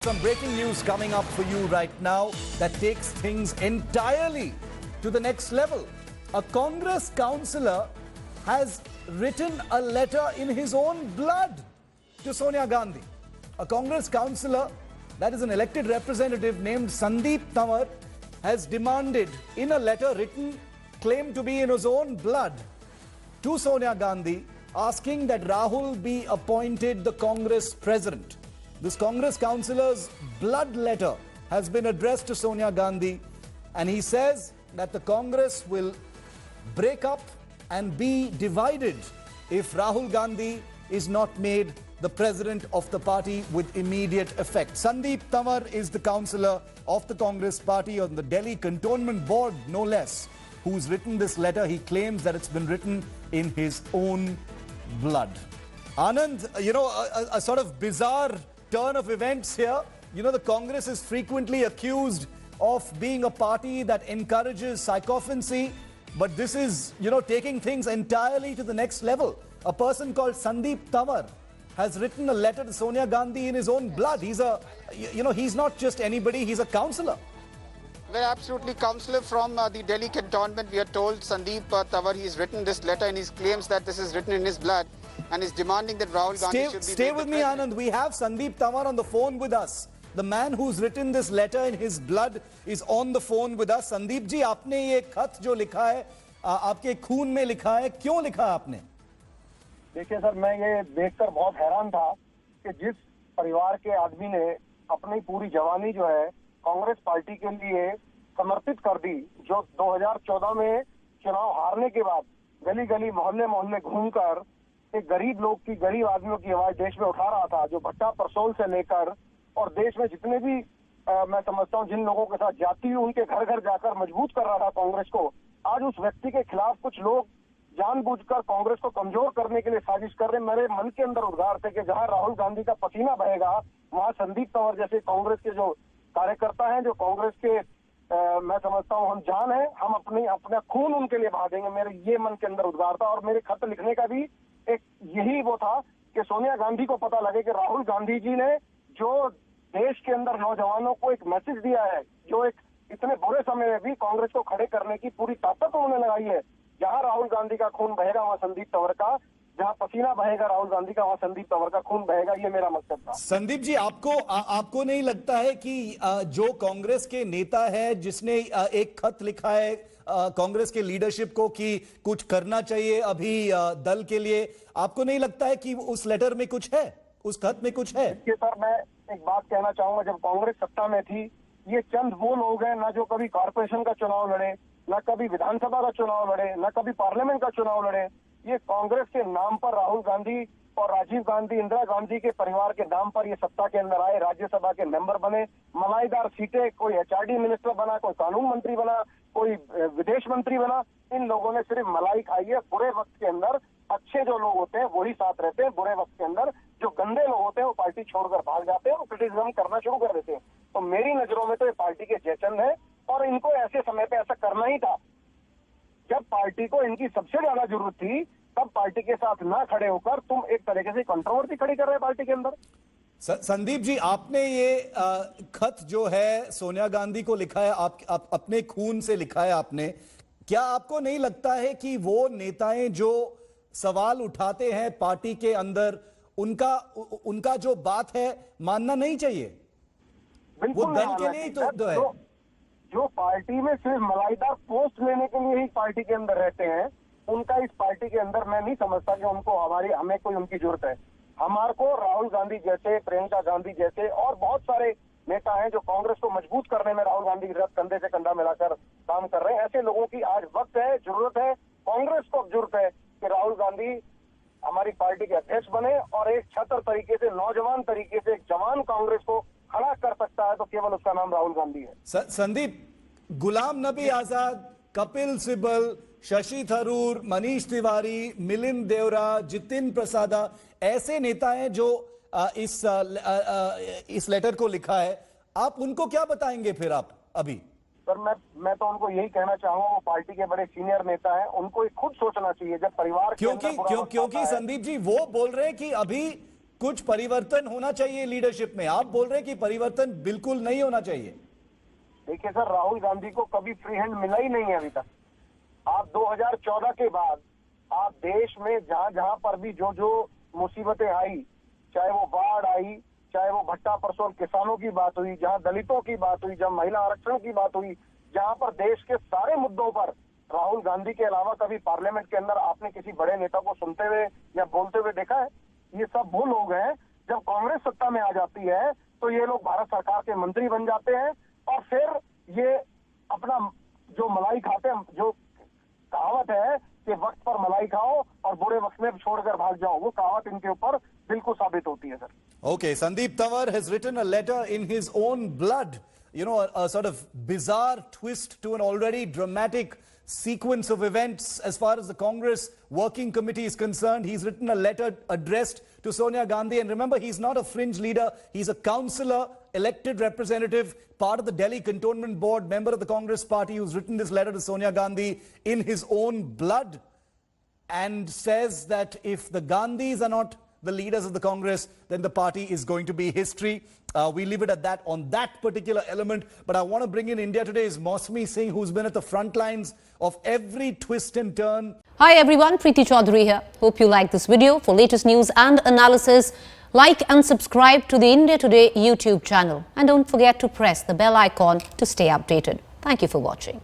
Some breaking news coming up for you right now that takes things entirely to the next level. A Congress councillor has written a letter in his own blood to Sonia Gandhi. A Congress councillor, that is an elected representative named Sandeep Tanwar, has demanded in a letter written, claimed to be in his own blood, to Sonia Gandhi, asking that Rahul be appointed the Congress president. This Congress councillor's blood letter has been addressed to Sonia Gandhi, and he says that the Congress will break up and be divided if Rahul Gandhi is not made the president of the party with immediate effect. Sandeep Tanwar is the councillor of the Congress party on the Delhi Cantonment Board, no less, who's written this letter. He claims that it's been written in his own blood. Anand, a sort of bizarre turn of events here. The Congress is frequently accused of being a party that encourages sycophancy, but this is, taking things entirely to the next level. A person called Sandeep Tanwar has written a letter to Sonia Gandhi in his own blood. He's he's not just anybody, he's a councillor. Well, absolutely, councillor from the Delhi Cantonment. We are told Sandeep Tanwar, he's written this letter and he claims that this is written in his blood and is demanding that Rahul Gandhi should be Stay with me, Anand. We have Sandeep Tanwar on the phone with us. The man who's written this letter in his blood is on the phone with us. Sandeep ji, आपने ये खत जो लिखा है, आपके खून में लिखा है, क्यों लिखा आपने? देखिए सर, मैं ये देखकर बहुत हैरान था कि जिस परिवार के आदमी ने अपनी पूरी जवानी जो है कांग्रेस पार्टी के लिए समर्पित कर दी, जो 2014 में चुनाव हारने के बाद गली गली मोहल्ले मोहल्ले घूमकर एक गरीब लोग की, गरीब आदमियों की आवाज देश में उठा रहा था, जो भट्टा परसोल से लेकर और देश में जितने भी मैं समझता हूँ जिन लोगों के साथ जाती हुई उनके घर घर जाकर मजबूत कर रहा था कांग्रेस को, आज उस व्यक्ति के खिलाफ कुछ लोग जानबूझकर कांग्रेस को कमजोर करने के लिए साजिश कर रहे। मेरे मन के अंदर उद्गार थे कि जहां राहुल गांधी का पसीना बहेगा वहां संदीप तंवर जैसे कांग्रेस के जो कार्यकर्ता हैं, जो कांग्रेस के मैं समझता हूं हम जान है, हम अपना खून उनके लिए बहा देंगे। मेरे ये मन के अंदर उद्गार था और मेरे खत लिखने का भी एक यही वो था कि सोनिया गांधी को पता लगे कि राहुल गांधी जी ने जो देश के अंदर नौजवानों को एक मैसेज दिया है, जो एक इतने बुरे समय में भी कांग्रेस को खड़े करने की पूरी ताकत उन्होंने लगाई है। जहां राहुल गांधी का खून बहेगा वहां संदीप तंवर का, जहां पसीना बहेगा राहुल गांधी का वहां संदीप तंवर का खून बहेगा, ये मेरा मकसद था। संदीप जी, आपको नहीं लगता है कि जो कांग्रेस के नेता है जिसने एक खत लिखा है कांग्रेस के लीडरशिप को कि कुछ करना चाहिए अभी दल के लिए, आपको नहीं लगता है कि उस लेटर में कुछ है, उस खत में कुछ है? सर, मैं एक बात कहना चाहूंगा, जब कांग्रेस सत्ता में थी, ये चंद वो लोग हैं ना जो कभी कॉर्पोरेशन का चुनाव लड़े, न कभी विधानसभा का चुनाव लड़े, न कभी पार्लियामेंट का चुनाव लड़े। ये कांग्रेस के नाम पर राहुल गांधी और राजीव गांधी, इंदिरा गांधी के परिवार के नाम पर ये सत्ता के अंदर आए, राज्यसभा के मेंबर बने, मलाईदार सीटें, कोई एचआरडी मिनिस्टर बना, कोई कानून मंत्री बना, कोई विदेश मंत्री बना। इन लोगों ने सिर्फ मलाई खाई है। बुरे वक्त के अंदर अच्छे जो लोग होते हैं वही साथ रहते हैं, बुरे वक्त के अंदर जो गंदे लोग होते हैं वो पार्टी छोड़कर भाग जाते हैं और क्रिटिसिज्म करना शुरू कर देते हैं। तो मेरी नजरों में तो ये पार्टी के जयचंद है और इनको ऐसे समय पे ऐसा करना ही था। जब पार्टी को इनकी सबसे ज्यादा जरूरत थी तब पार्टी के साथ ना खड़े होकर तुम एक तरीके से कंट्रोवर्सी खड़ी कर रहे हैं पार्टी के अंदर। संदीप जी, आपने ये खत जो है सोनिया गांधी को लिखा है, आप अपने खून से लिखा है आपने, क्या आपको नहीं लगता है कि वो नेताएं जो सवाल उठाते हैं पार्टी के अंदर, उनका जो बात है मानना नहीं चाहिए? वो दल के लिए ही तो है। जो पार्टी में सिर्फ मलाईदार पोस्ट लेने के लिए ही पार्टी के अंदर रहते हैं, उनका इस पार्टी के अंदर मैं नहीं समझता कि हमें कोई उनकी जरूरत है। हमारे को राहुल गांधी जैसे, प्रियंका गांधी जैसे और बहुत सारे नेता हैं जो कांग्रेस को मजबूत करने में राहुल गांधी के साथ कंधे से कंधा मिलाकर काम कर रहे हैं। ऐसे लोगों की आज वक्त है, जरूरत है, कांग्रेस को जरूरत है कि राहुल गांधी हमारी पार्टी के अध्यक्ष बने और एक छत्र तरीके से, नौजवान तरीके से एक जवान कांग्रेस को खड़ा कर सकता है तो केवल उसका नाम राहुल गांधी है। संदीप, गुलाम नबी आजाद, कपिल सिब्बल, शशि थरूर, मनीष तिवारी, मिलिंद देवरा, जितिन प्रसादा, ऐसे नेता हैं जो इस लेटर को लिखा है। आप उनको क्या बताएंगे फिर आप अभी? सर, मैं तो उनको यही कहना चाहूंगा, वो पार्टी के बड़े सीनियर नेता हैं, उनको खुद सोचना चाहिए। जब परिवार क्योंकि संदीप जी वो बोल रहे हैं कि अभी कुछ परिवर्तन होना चाहिए लीडरशिप में। आप बोल रहे हैं कि परिवर्तन बिल्कुल नहीं होना चाहिए। देखिए सर, राहुल गांधी को कभी फ्री हैंड मिला ही नहीं है अभी तक। आप 2014 के बाद आप देश में जहां जहां पर भी जो जो मुसीबतें आई, चाहे वो बाढ़ आई, चाहे वो भट्टा परसोल किसानों की बात हुई, जहां दलितों की बात हुई, जहां महिला आरक्षण की बात हुई, जहां पर देश के सारे मुद्दों पर राहुल गांधी के अलावा कभी पार्लियामेंट के अंदर आपने किसी बड़े नेता को सुनते हुए या बोलते हुए देखा है? ये सब वो लोग हैं, जब कांग्रेस सत्ता में आ जाती है तो ये लोग भारत सरकार के मंत्री बन जाते हैं और फिर ये अपना जो मलाई खाते हैं, जो कहावत है कि वक्त पर मलाई खाओ और बुरे वक्त में छोड़कर भाग जाओ, वो कहावत इनके ऊपर बिल्कुल साबित होती है sir. Okay, Sandeep Tawar has written a letter in his own blood. You know, a sort of bizarre twist to an already dramatic sequence of events as far as the Congress Working Committee is concerned. He's written a letter addressed to Sonia Gandhi. And remember, he's not a fringe leader. He's a councillor, elected representative, part of the Delhi Cantonment Board, member of the Congress Party, who's written this letter to Sonia Gandhi in his own blood and says that if the Gandhis are not the leaders of the Congress, then the party is going to be history. We leave it at that on that particular element. But I want to bring in India Today's Mosmi Singh, who's been at the front lines of every twist and turn. Hi everyone, Preeti Chaudhary here. Hope you like this video. For latest news and analysis, like and subscribe to the India Today YouTube channel. And don't forget to press the bell icon to stay updated. Thank you for watching.